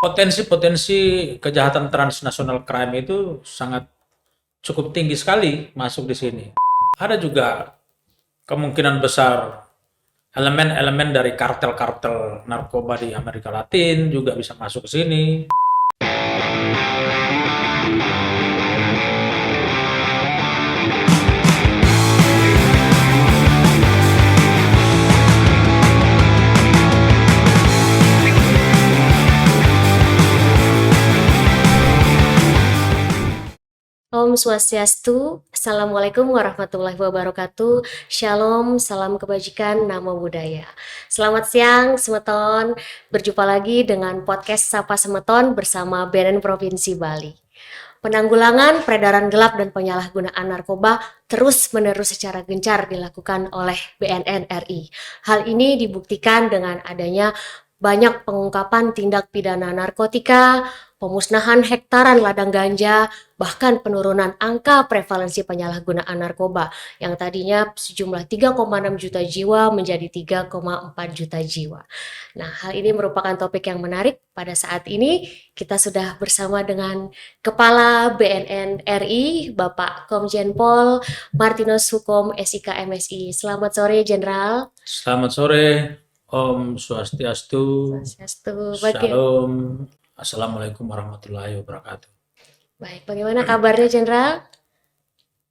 Potensi-potensi kejahatan transnasional crime itu sangat cukup tinggi sekali masuk di sini. Ada juga kemungkinan besar elemen-elemen dari kartel-kartel narkoba di Amerika Latin juga bisa masuk ke sini. Om Swastiastu, Assalamualaikum warahmatullahi wabarakatuh. Shalom, salam kebajikan, namo buddhaya. Selamat siang, Semeton. Berjumpa lagi dengan podcast Sapa Semeton bersama BNN Provinsi Bali. Penanggulangan peredaran gelap dan penyalahgunaan narkoba terus-menerus secara gencar dilakukan oleh BNN RI. Hal ini dibuktikan dengan adanya banyak pengungkapan tindak pidana narkotika, pemusnahan hektaran ladang ganja, bahkan penurunan angka prevalensi penyalahgunaan narkoba yang tadinya sejumlah 3,6 juta jiwa menjadi 3,4 juta jiwa. Nah, hal ini merupakan topik yang menarik. Pada saat ini kita sudah bersama dengan Kepala BNN RI, Bapak Komjen Pol Martinus Hukom SIK MSI. Selamat sore, Jenderal. Selamat sore, Om Swastiastu, Swastiastu. Shalom, Assalamualaikum warahmatullahi wabarakatuh. Baik, bagaimana kabarnya, Jenderal?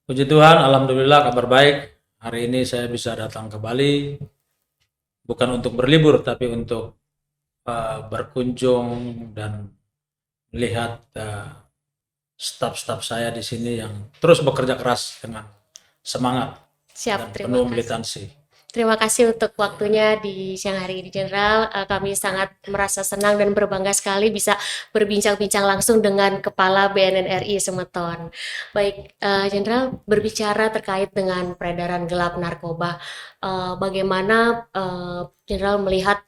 Puji Tuhan, Alhamdulillah kabar baik. Hari ini saya bisa datang ke Bali, bukan untuk berlibur, tapi untuk berkunjung dan melihat staf-staf saya di sini yang terus bekerja keras dengan semangat dan Siap, terima penuh kasih. militansi. Terima kasih untuk waktunya di siang hari ini, Jenderal. Kami sangat merasa senang dan berbangga sekali bisa berbincang-bincang langsung dengan Kepala BNN RI Semeton. Baik, Jenderal, berbicara terkait dengan peredaran gelap narkoba, bagaimana Jenderal melihat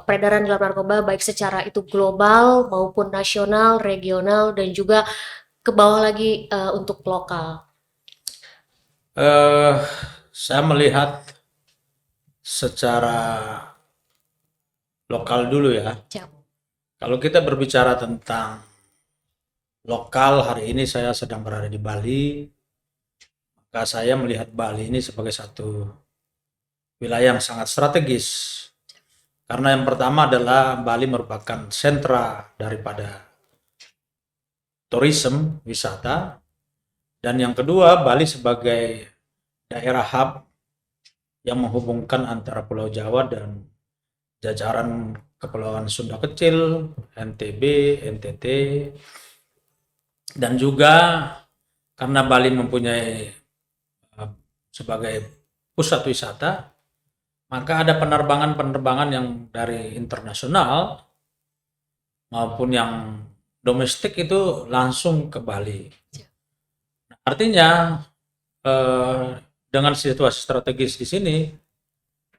peredaran gelap narkoba baik secara itu global maupun nasional, regional, dan juga ke bawah lagi untuk lokal. Saya melihat secara lokal dulu ya. Siap. Kalau kita berbicara tentang lokal, hari ini saya sedang berada di Bali, maka saya melihat Bali ini sebagai satu wilayah yang sangat strategis. Karena yang pertama adalah Bali merupakan sentra daripada tourism, wisata, dan yang kedua Bali sebagai daerah hub yang menghubungkan antara Pulau Jawa dan jajaran Kepulauan Sunda Kecil, NTB, NTT, dan juga karena Bali mempunyai sebagai pusat wisata, maka ada penerbangan-penerbangan yang dari internasional maupun yang domestik itu langsung ke Bali. Artinya dengan situasi strategis di sini,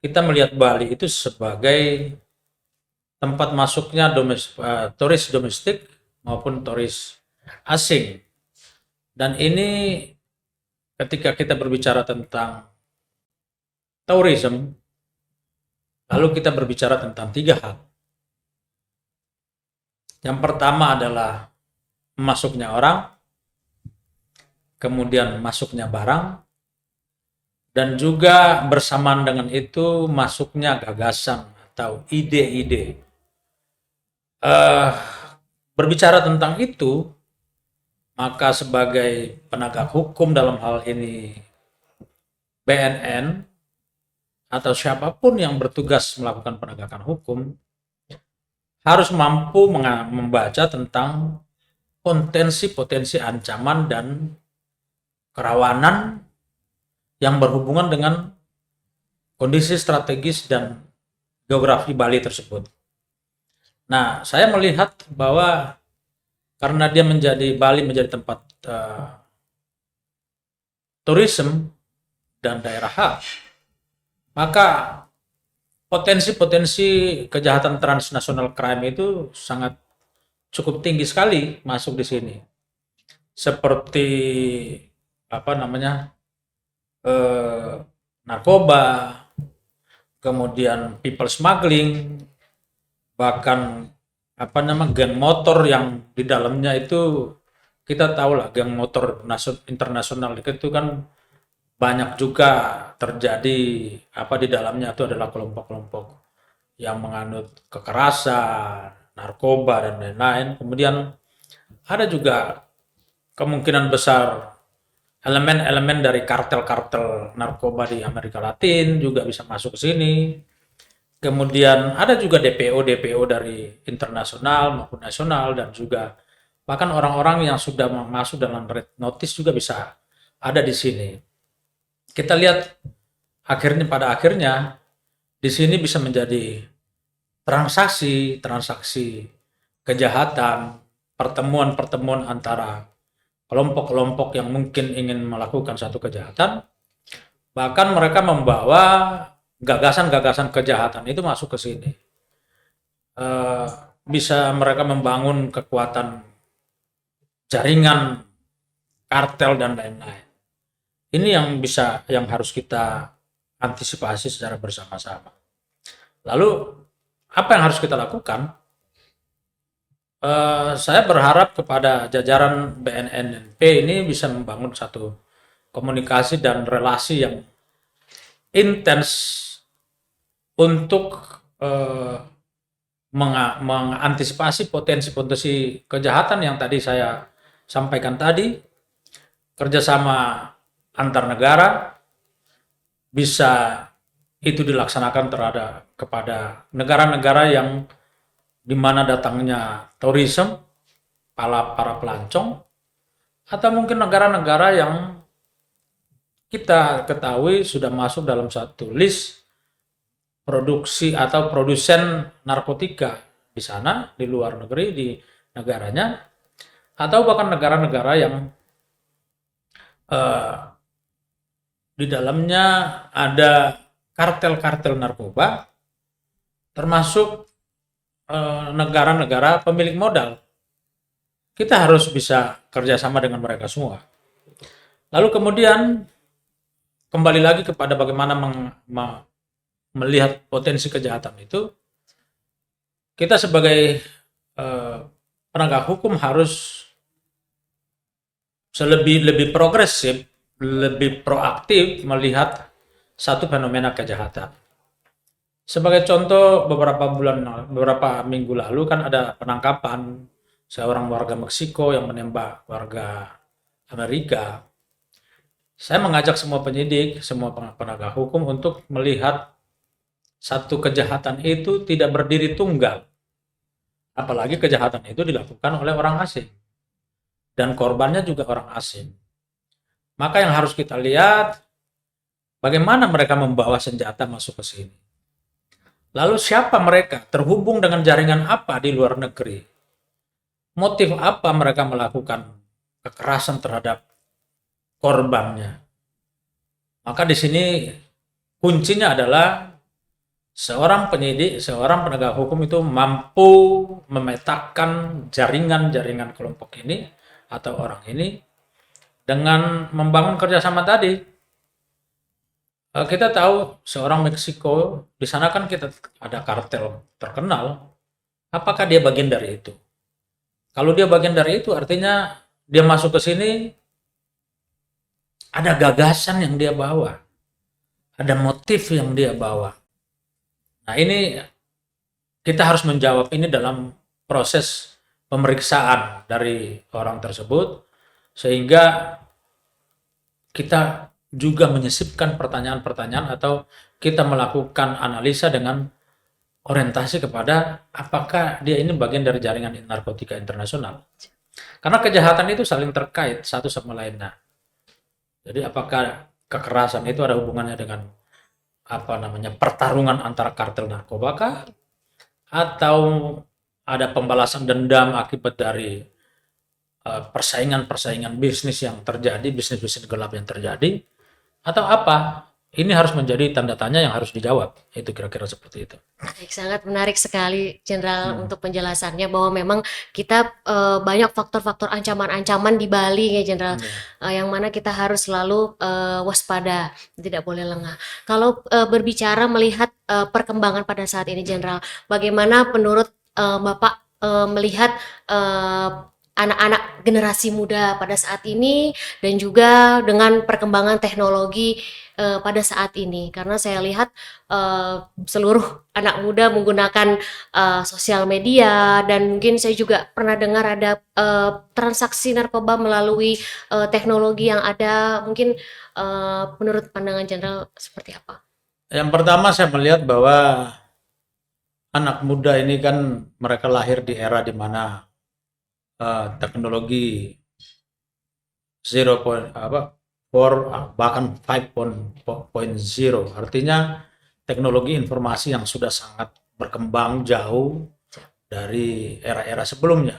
kita melihat Bali itu sebagai tempat masuknya turis domestik maupun turis asing. Dan ini ketika kita berbicara tentang tourism, lalu kita berbicara tentang tiga hal. Yang pertama adalah masuknya orang, kemudian masuknya barang, dan juga bersamaan dengan itu masuknya gagasan atau ide-ide. Berbicara tentang itu, maka sebagai penegak hukum dalam hal ini BNN atau siapapun yang bertugas melakukan penegakan hukum harus mampu membaca tentang potensi-potensi ancaman dan kerawanan yang berhubungan dengan kondisi strategis dan geografi Bali tersebut. Nah, saya melihat bahwa karena Bali menjadi tempat tourism dan daerah hub, maka potensi-potensi kejahatan transnasional crime itu sangat cukup tinggi sekali masuk di sini. Seperti narkoba, kemudian people smuggling, bahkan geng motor yang di dalamnya itu kita tahu lah geng motor internasional itu kan banyak juga terjadi di dalamnya itu adalah kelompok-kelompok yang menganut kekerasan, narkoba dan lain-lain. Kemudian ada juga kemungkinan besar elemen-elemen dari kartel-kartel narkoba di Amerika Latin juga bisa masuk ke sini. Kemudian ada juga DPO-DPO dari internasional maupun nasional dan juga bahkan orang-orang yang sudah masuk dalam red notice juga bisa ada di sini. Kita lihat pada akhirnya di sini bisa menjadi transaksi kejahatan, pertemuan-pertemuan antara kelompok-kelompok yang mungkin ingin melakukan satu kejahatan, bahkan mereka membawa gagasan-gagasan kejahatan itu masuk ke sini. Bisa mereka membangun kekuatan jaringan, kartel dan lain-lain. Ini yang harus kita antisipasi secara bersama-sama. Lalu apa yang harus kita lakukan? Saya berharap kepada jajaran BNNP ini bisa membangun satu komunikasi dan relasi yang intens untuk mengantisipasi potensi-potensi kejahatan yang tadi saya sampaikan tadi. Kerjasama antar negara bisa itu dilaksanakan kepada negara-negara yang di mana datangnya tourism, para pelancong, atau mungkin negara-negara yang kita ketahui sudah masuk dalam satu list produksi atau produsen narkotika di sana, di luar negeri, di negaranya, atau bahkan negara-negara yang di dalamnya ada kartel-kartel narkoba, termasuk negara-negara pemilik modal. Kita harus bisa kerjasama dengan mereka semua. Lalu kemudian kembali lagi kepada bagaimana melihat potensi kejahatan itu, kita sebagai penegak hukum harus lebih progresif, lebih proaktif melihat satu fenomena kejahatan. Sebagai contoh, beberapa minggu lalu kan ada penangkapan seorang warga Meksiko yang menembak warga Amerika. Saya mengajak semua penyidik, semua penegak hukum untuk melihat satu kejahatan itu tidak berdiri tunggal. Apalagi kejahatan itu dilakukan oleh orang asing. Dan korbannya juga orang asing. Maka yang harus kita lihat, bagaimana mereka membawa senjata masuk ke sini. Lalu siapa mereka? Terhubung dengan jaringan apa di luar negeri? Motif apa mereka melakukan kekerasan terhadap korbannya? Maka di sini kuncinya adalah seorang penyidik, seorang penegak hukum itu mampu memetakan jaringan-jaringan kelompok ini atau orang ini dengan membangun kerjasama tadi. Kita tahu seorang Meksiko, di sana kan kita ada kartel terkenal. Apakah dia bagian dari itu? Kalau dia bagian dari itu, artinya dia masuk ke sini, ada gagasan yang dia bawa. Ada motif yang dia bawa. Nah ini, kita harus menjawab ini dalam proses pemeriksaan dari orang tersebut, sehingga kita juga menyisipkan pertanyaan-pertanyaan atau kita melakukan analisa dengan orientasi kepada apakah dia ini bagian dari jaringan narkotika internasional. Karena kejahatan itu saling terkait satu sama lainnya. Jadi apakah kekerasan itu ada hubungannya dengan pertarungan antara kartel narkoba kah? Atau ada pembalasan dendam akibat dari persaingan bisnis yang terjadi, bisnis-bisnis gelap yang terjadi, atau apa? Ini harus menjadi tanda tanya yang harus dijawab. Itu kira-kira seperti itu. Baik, sangat menarik sekali Jenderal untuk penjelasannya bahwa memang kita banyak faktor-faktor ancaman-ancaman di Bali ya Jenderal, yang mana kita harus selalu waspada, tidak boleh lengah. Kalau berbicara melihat perkembangan pada saat ini Jenderal, bagaimana menurut Bapak melihat anak-anak generasi muda pada saat ini dan juga dengan perkembangan teknologi pada saat ini, karena saya lihat seluruh anak muda menggunakan sosial media, dan mungkin saya juga pernah dengar ada transaksi narkoba melalui teknologi yang ada. Mungkin menurut pandangan Jenderal seperti apa? Yang pertama saya melihat bahwa anak muda ini kan mereka lahir di era di mana teknologi 0 apa 4 bahkan 5.0, artinya teknologi informasi yang sudah sangat berkembang jauh dari era-era sebelumnya.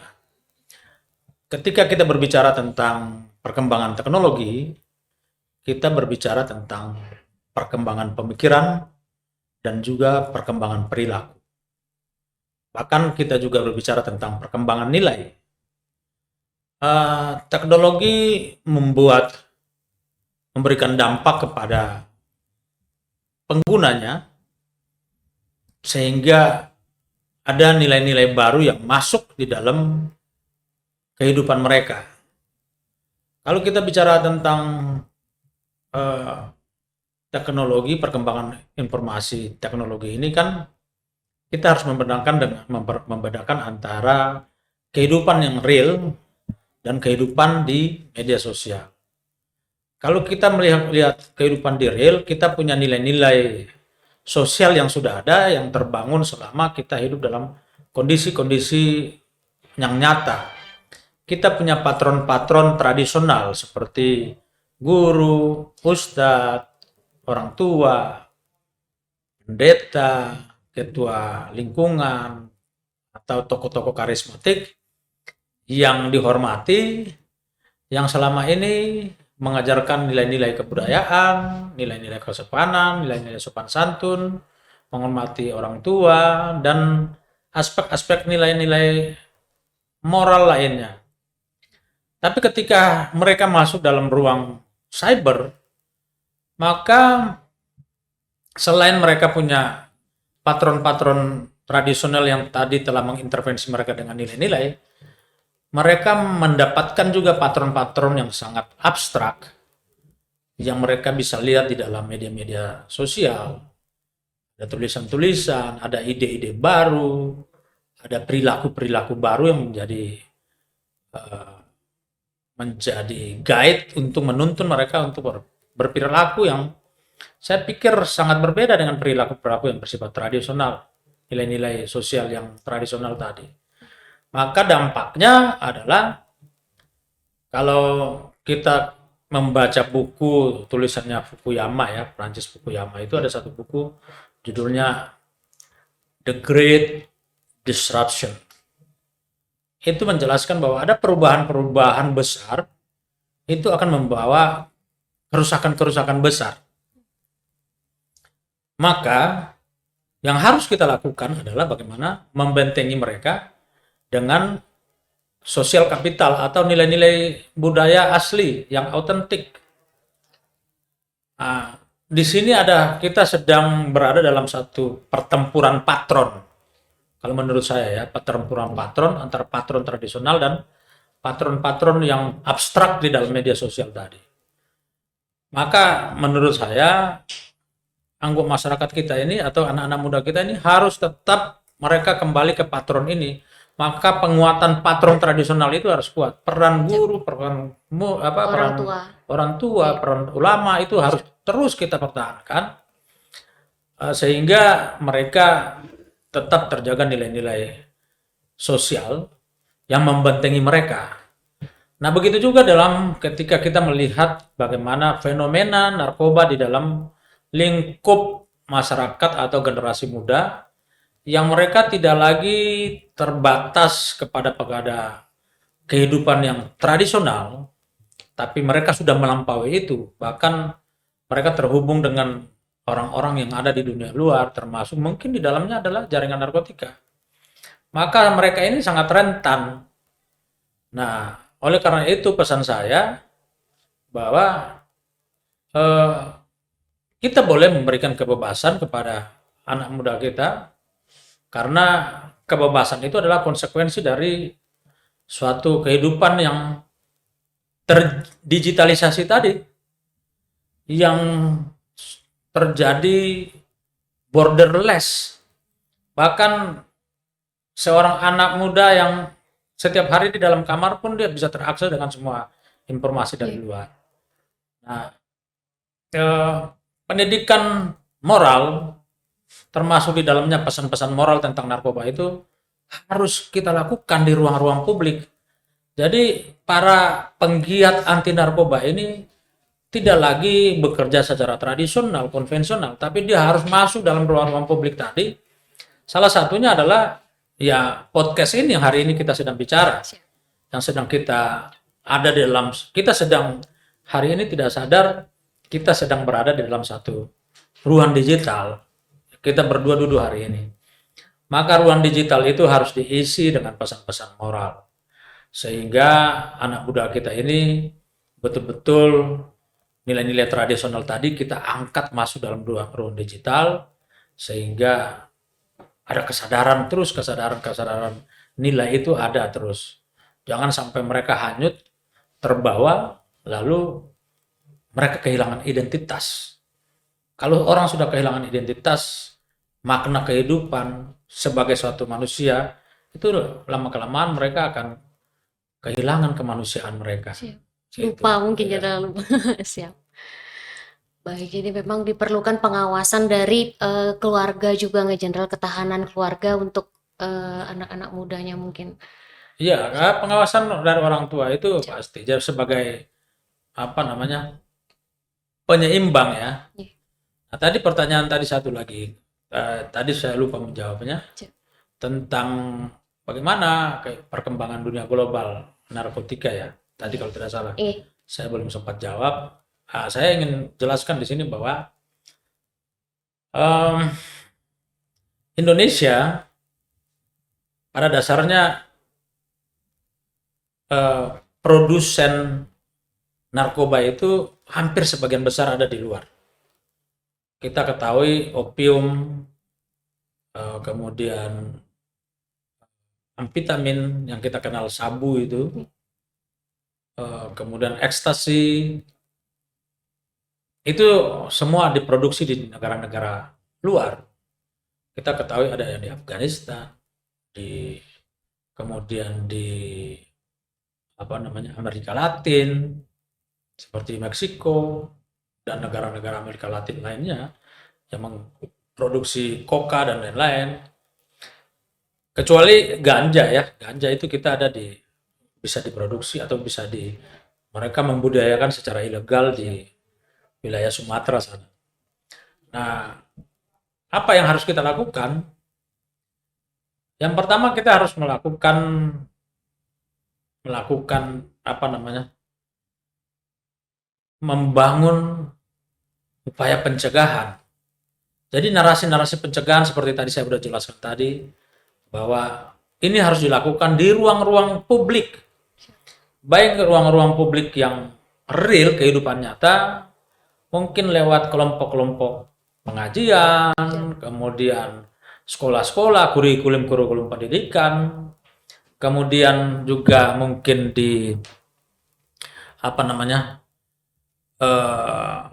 Ketika kita berbicara tentang perkembangan teknologi, kita berbicara tentang perkembangan pemikiran dan juga perkembangan perilaku. Bahkan kita juga berbicara tentang perkembangan nilai. Teknologi memberikan dampak kepada penggunanya sehingga ada nilai-nilai baru yang masuk di dalam kehidupan mereka. Kalau kita bicara tentang teknologi, perkembangan informasi teknologi ini kan kita harus membedakan antara kehidupan yang real dan kehidupan di media sosial. Kalau kita melihat kehidupan di real, kita punya nilai-nilai sosial yang sudah ada, yang terbangun selama kita hidup dalam kondisi-kondisi yang nyata. Kita punya patron-patron tradisional seperti guru, ustadz, orang tua, pendeta, ketua lingkungan, atau tokoh-tokoh karismatik yang dihormati, yang selama ini mengajarkan nilai-nilai kebudayaan, nilai-nilai kesopanan, nilai-nilai sopan santun, menghormati orang tua, dan aspek-aspek nilai-nilai moral lainnya. Tapi ketika mereka masuk dalam ruang cyber, maka selain mereka punya patron-patron tradisional yang tadi telah mengintervensi mereka dengan nilai-nilai, mereka mendapatkan juga patron-patron yang sangat abstrak yang mereka bisa lihat di dalam media-media sosial. Ada tulisan-tulisan, ada ide-ide baru, ada perilaku-perilaku baru yang menjadi guide untuk menuntun mereka untuk berperilaku yang saya pikir sangat berbeda dengan perilaku-perilaku yang bersifat tradisional, nilai-nilai sosial yang tradisional tadi. Maka dampaknya adalah kalau kita membaca buku tulisannya Fukuyama ya, Prancis Fukuyama, itu ada satu buku judulnya The Great Disruption. Itu menjelaskan bahwa ada perubahan-perubahan besar itu akan membawa kerusakan-kerusakan besar. Maka yang harus kita lakukan adalah bagaimana membentengi mereka dengan sosial kapital atau nilai-nilai budaya asli yang autentik. Di sini kita sedang berada dalam satu pertempuran patron. Kalau menurut saya ya, pertempuran patron antara patron tradisional dan patron-patron yang abstrak di dalam media sosial tadi. Maka menurut saya anggota masyarakat kita ini atau anak-anak muda kita ini harus tetap mereka kembali ke patron ini. Maka penguatan patron tradisional itu harus kuat. Peran guru, peran orang tua, peran ulama itu harus terus kita pertahankan sehingga mereka tetap terjaga nilai-nilai sosial yang membentengi mereka. Nah, begitu juga ketika kita melihat bagaimana fenomena narkoba di dalam lingkup masyarakat atau generasi muda yang mereka tidak lagi terbatas kepada kehidupan yang tradisional, tapi mereka sudah melampaui itu. Bahkan mereka terhubung dengan orang-orang yang ada di dunia luar, termasuk mungkin di dalamnya adalah jaringan narkotika. Maka mereka ini sangat rentan. Nah, oleh karena itu pesan saya bahwa kita boleh memberikan kebebasan kepada anak muda kita, karena kebebasan itu adalah konsekuensi dari suatu kehidupan yang terdigitalisasi tadi, yang terjadi borderless. Bahkan seorang anak muda yang setiap hari di dalam kamar pun dia bisa terakses dengan semua informasi dari luar. Nah, pendidikan moral, termasuk di dalamnya pesan-pesan moral tentang narkoba itu harus kita lakukan di ruang-ruang publik. Jadi para penggiat anti narkoba ini tidak lagi bekerja secara tradisional, konvensional, tapi dia harus masuk dalam ruang-ruang publik tadi. Salah satunya adalah ya podcast ini yang hari ini kita sedang bicara, yang sedang kita ada di dalam, kita sedang hari ini tidak sadar kita sedang berada di dalam satu ruang digital. Kita berdua duduk hari ini. Maka ruang digital itu harus diisi dengan pesan-pesan moral. Sehingga anak muda kita ini betul-betul nilai-nilai tradisional tadi kita angkat masuk dalam ruang digital, sehingga ada kesadaran terus, kesadaran nilai itu ada terus. Jangan sampai mereka hanyut, terbawa, lalu mereka kehilangan identitas. Kalau orang sudah kehilangan identitas, makna kehidupan sebagai suatu manusia, itu lama-kelamaan mereka akan kehilangan kemanusiaan mereka. Lupa mungkin ya terlalu siap. Baik, jadi memang diperlukan pengawasan dari keluarga juga nggak Jenderal, ketahanan keluarga untuk anak-anak mudanya mungkin. Iya, pengawasan dari orang tua itu pasti. Jadi sebagai apa namanya penyeimbang ya. Nah, tadi pertanyaan tadi satu lagi, tadi saya lupa menjawabnya tentang bagaimana perkembangan dunia global narkotika ya. Tadi kalau tidak salah, saya belum sempat jawab. Saya ingin jelaskan di sini bahwa Indonesia pada dasarnya produsen narkoba itu hampir sebagian besar ada di luar. Kita ketahui opium, kemudian amfetamin yang kita kenal sabu itu, kemudian ekstasi, itu semua diproduksi di negara-negara luar. Kita ketahui ada yang di Afghanistan, kemudian di Amerika Latin, seperti Meksiko dan negara-negara Amerika Latin lainnya yang memproduksi koka dan lain-lain. Kecuali ganja ya, ganja itu kita ada bisa diproduksi atau mereka membudidayakan secara ilegal di wilayah Sumatera sana. Nah, apa yang harus kita lakukan? Yang pertama kita harus melakukan membangun upaya pencegahan. Jadi narasi-narasi pencegahan seperti tadi saya sudah jelaskan tadi, bahwa ini harus dilakukan di ruang-ruang publik. Baik ruang-ruang publik yang real, kehidupan nyata, mungkin lewat kelompok-kelompok pengajian, kemudian sekolah-sekolah, kurikulum pendidikan, kemudian juga mungkin di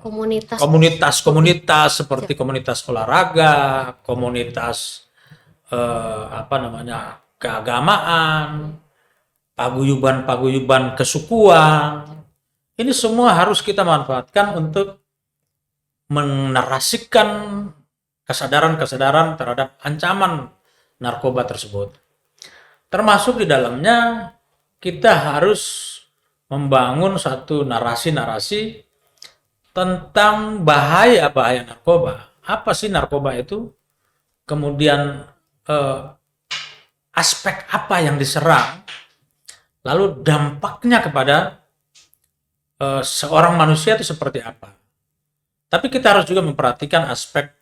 komunitas seperti komunitas olahraga, komunitas keagamaan, paguyuban kesukuan. Ini semua harus kita manfaatkan untuk menarasikan kesadaran terhadap ancaman narkoba tersebut. Termasuk di dalamnya kita harus membangun satu narasi-narasi tentang bahaya-bahaya narkoba. Apa sih narkoba itu? Kemudian aspek apa yang diserang? Lalu dampaknya kepada seorang manusia itu seperti apa? Tapi kita harus juga memperhatikan aspek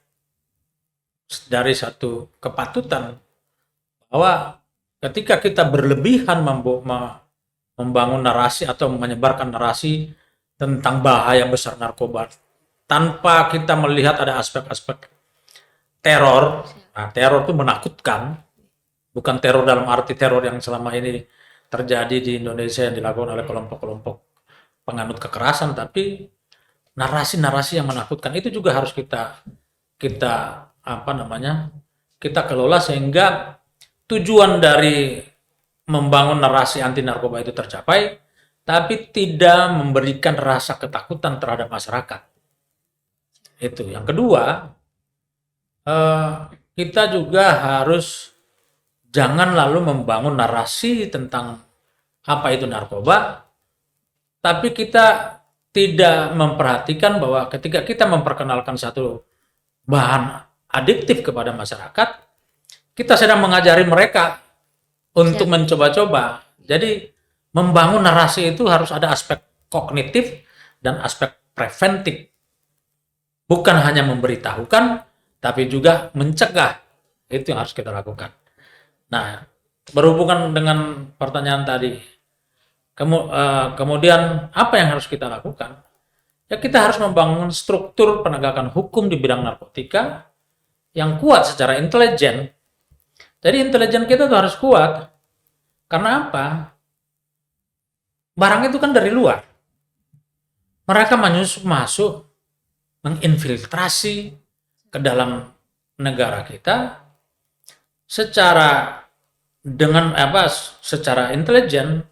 dari satu kepatutan, bahwa ketika kita berlebihan membangun narasi atau menyebarkan narasi tentang bahaya besar narkoba tanpa kita melihat ada aspek-aspek teror. Nah, teror itu menakutkan, Bukan teror dalam arti teror yang selama ini terjadi di Indonesia yang dilakukan oleh kelompok-kelompok penganut kekerasan, tapi narasi-narasi yang menakutkan itu juga harus kita kita apa namanya kita kelola sehingga tujuan dari membangun narasi anti narkoba itu tercapai, tapi tidak memberikan rasa ketakutan terhadap masyarakat. Itu. Yang kedua, eh, kita juga harus jangan lalu membangun narasi tentang apa itu narkoba, tapi kita tidak memperhatikan bahwa ketika kita memperkenalkan satu bahan adiktif kepada masyarakat, kita sedang mengajari mereka untuk Siap. mencoba-coba. Jadi membangun narasi itu harus ada aspek kognitif dan aspek preventif. Bukan hanya memberitahukan, tapi juga mencegah. Itu yang harus kita lakukan. Nah, berhubungan dengan pertanyaan tadi, kemudian apa yang harus kita lakukan? Ya kita harus membangun struktur penegakan hukum di bidang narkotika yang kuat secara intelijen. Jadi intelijen kita tuh harus kuat. Karena apa? Barang itu kan dari luar. Mereka masuk, menginfiltrasi ke dalam negara kita secara secara intelijen.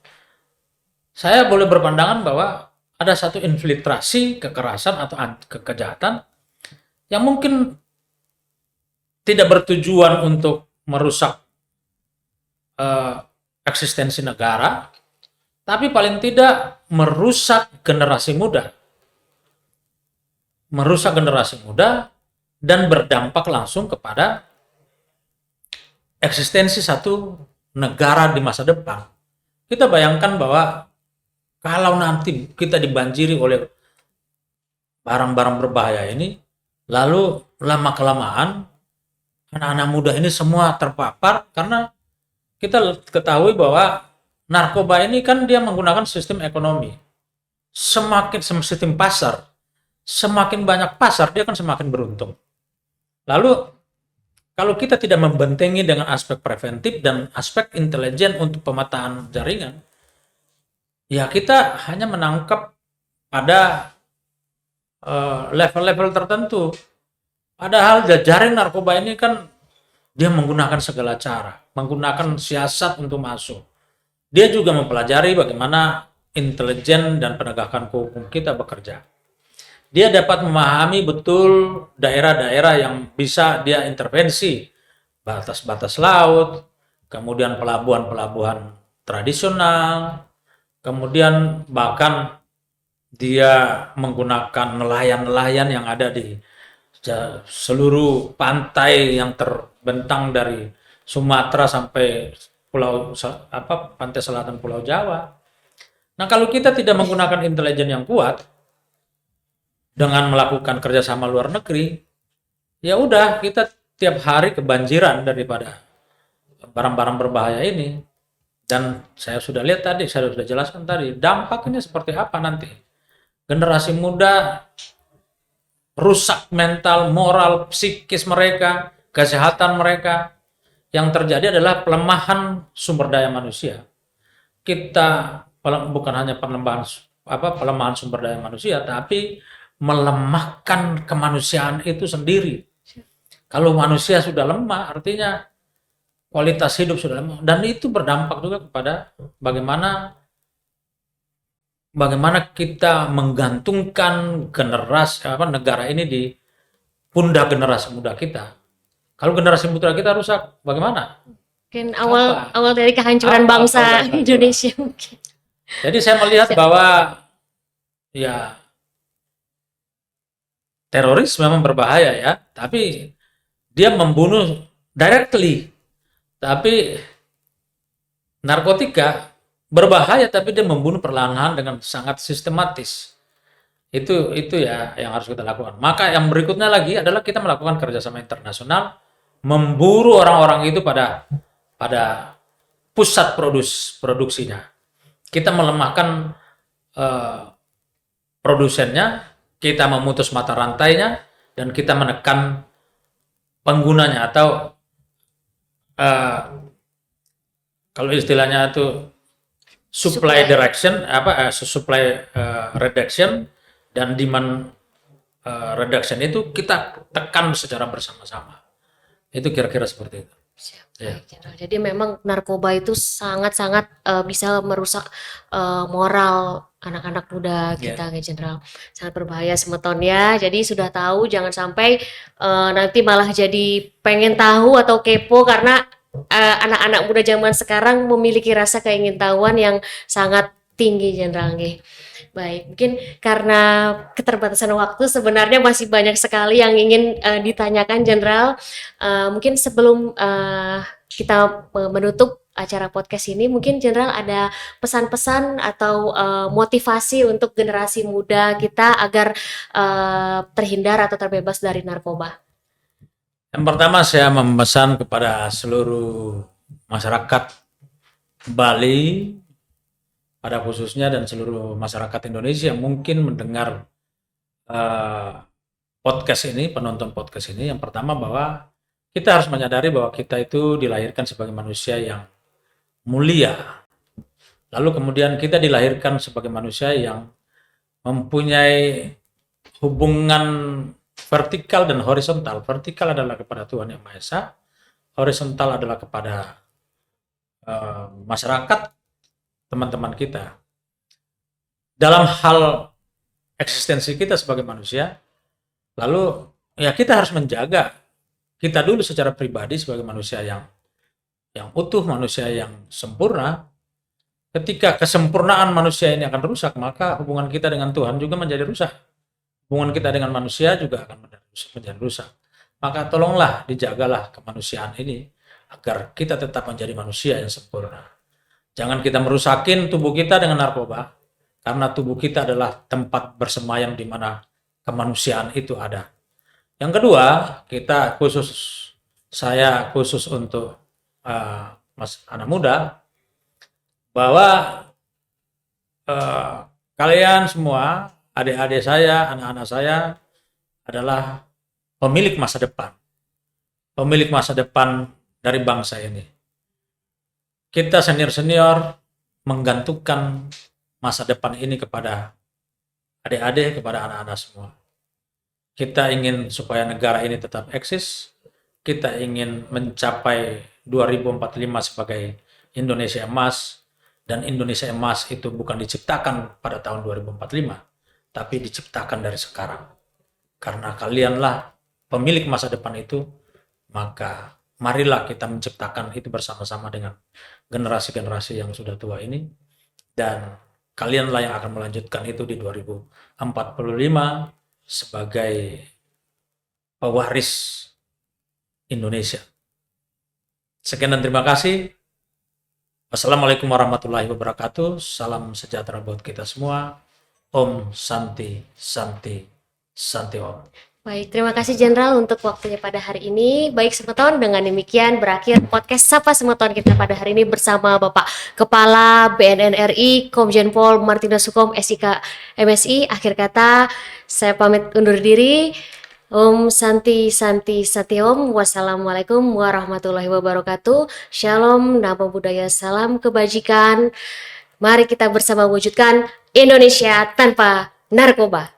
Saya boleh berpandangan bahwa ada satu infiltrasi kekerasan atau kejahatan yang mungkin tidak bertujuan untuk merusak eksistensi negara, tapi paling tidak merusak generasi muda dan berdampak langsung kepada eksistensi satu negara di masa depan. Kita bayangkan bahwa kalau nanti kita dibanjiri oleh barang-barang berbahaya ini, lalu lama-kelamaan anak-anak muda ini semua terpapar, karena kita ketahui bahwa narkoba ini kan dia menggunakan sistem ekonomi. Semakin sistem pasar, semakin banyak pasar, dia akan semakin beruntung. Lalu kalau kita tidak membentengi dengan aspek preventif dan aspek intelijen untuk pemetaan jaringan, ya kita hanya menangkap pada level-level tertentu. Padahal jaring narkoba ini kan dia menggunakan segala cara, menggunakan siasat untuk masuk. Dia juga mempelajari bagaimana intelijen dan penegakan hukum kita bekerja. Dia dapat memahami betul daerah-daerah yang bisa dia intervensi, batas-batas laut, kemudian pelabuhan-pelabuhan tradisional, kemudian bahkan dia menggunakan nelayan-nelayan yang ada di seluruh pantai yang terbentang dari Sumatera sampai pantai selatan Pulau Jawa. Nah, kalau kita tidak menggunakan intelijen yang kuat dengan melakukan kerjasama luar negeri, ya udah kita tiap hari kebanjiran daripada barang-barang berbahaya ini. Dan saya sudah lihat tadi, saya sudah jelaskan tadi, dampaknya seperti apa nanti. Generasi muda rusak mental, moral, psikis mereka, kesehatan mereka. Yang terjadi adalah pelemahan sumber daya manusia. Kita bukan hanya pelemahan sumber daya manusia, tapi melemahkan kemanusiaan itu sendiri. Kalau manusia sudah lemah, artinya kualitas hidup sudah lemah, dan itu berdampak juga kepada bagaimana kita menggantungkan negara ini di pundak generasi muda kita. Kalau generasi muda kita rusak, bagaimana? Mungkin awal dari kehancuran bangsa Indonesia mungkin. Jadi saya melihat bahwa ya teroris memang berbahaya ya, tapi dia membunuh directly. Tapi narkotika berbahaya, tapi dia membunuh perlahan-lahan dengan sangat sistematis. Itu ya yang harus kita lakukan. Maka yang berikutnya lagi adalah kita melakukan kerjasama internasional, memburu orang-orang itu pada pusat produksinya. Kita melemahkan produsennya, kita memutus mata rantainya, dan kita menekan penggunanya atau kalau istilahnya itu supply direction supply reduction dan demand reduction itu kita tekan secara bersama-sama. Itu kira-kira seperti itu. Siap, Ya. baik, Jenderal. Jadi memang narkoba itu sangat-sangat bisa merusak moral anak-anak muda Ya. kita, ya Jenderal. Sangat berbahaya semeton ya. Jadi sudah tahu, jangan sampai nanti malah jadi pengen tahu atau kepo karena anak-anak muda zaman sekarang memiliki rasa keingintahuan yang sangat tinggi, Jenderal. Nggih. Baik, mungkin karena keterbatasan waktu sebenarnya masih banyak sekali yang ingin ditanyakan, Jenderal. Mungkin sebelum kita menutup acara podcast ini, mungkin Jenderal ada pesan-pesan atau motivasi untuk generasi muda kita agar terhindar atau terbebas dari narkoba. Yang pertama saya memesan kepada seluruh masyarakat Bali pada khususnya dan seluruh masyarakat Indonesia yang mungkin mendengar podcast ini, penonton podcast ini, yang pertama bahwa kita harus menyadari bahwa kita itu dilahirkan sebagai manusia yang mulia. Lalu kemudian kita dilahirkan sebagai manusia yang mempunyai hubungan vertikal dan horizontal. Vertikal adalah kepada Tuhan Yang Maha Esa, horizontal adalah kepada masyarakat, teman-teman kita. Dalam hal eksistensi kita sebagai manusia, lalu ya kita harus menjaga kita dulu secara pribadi sebagai manusia yang utuh, manusia yang sempurna. Ketika kesempurnaan manusia ini akan rusak, maka hubungan kita dengan Tuhan juga menjadi rusak. Hubungan kita dengan manusia juga akan menjadi rusak. Maka tolonglah dijagalah kemanusiaan ini agar kita tetap menjadi manusia yang sempurna. Jangan kita merusakin tubuh kita dengan narkoba, karena tubuh kita adalah tempat bersemayam di mana kemanusiaan itu ada. Yang kedua, saya khusus untuk mas anak muda, bahwa kalian semua, adik-adik saya, anak-anak saya adalah pemilik masa depan. Pemilik masa depan dari bangsa ini. Kita senior-senior menggantungkan masa depan ini kepada adik-adik, kepada anak-anak semua. Kita ingin supaya negara ini tetap eksis. Kita ingin mencapai 2045 sebagai Indonesia Emas. Dan Indonesia Emas itu bukan diciptakan pada tahun 2045, tapi diciptakan dari sekarang. Karena kalianlah pemilik masa depan itu, maka marilah kita menciptakan itu bersama-sama dengan generasi-generasi yang sudah tua ini, dan kalianlah yang akan melanjutkan itu di 2045 sebagai pewaris Indonesia. Sekian dan terima kasih. Wassalamualaikum warahmatullahi wabarakatuh. Salam sejahtera buat kita semua. Om Santi Santi Santi Om. Baik, terima kasih Jenderal untuk waktunya pada hari ini. Baik Semeton, dengan demikian berakhir podcast Sapa Semeton kita pada hari ini bersama Bapak Kepala BNN RI, Komjen Pol Martinus Hukom SIK MSI. Akhir kata, saya pamit undur diri. Om Santi Santi Santi Om. Wassalamualaikum warahmatullahi wabarakatuh. Shalom, namo buddhaya, salam kebajikan. Mari kita bersama wujudkan Indonesia tanpa narkoba.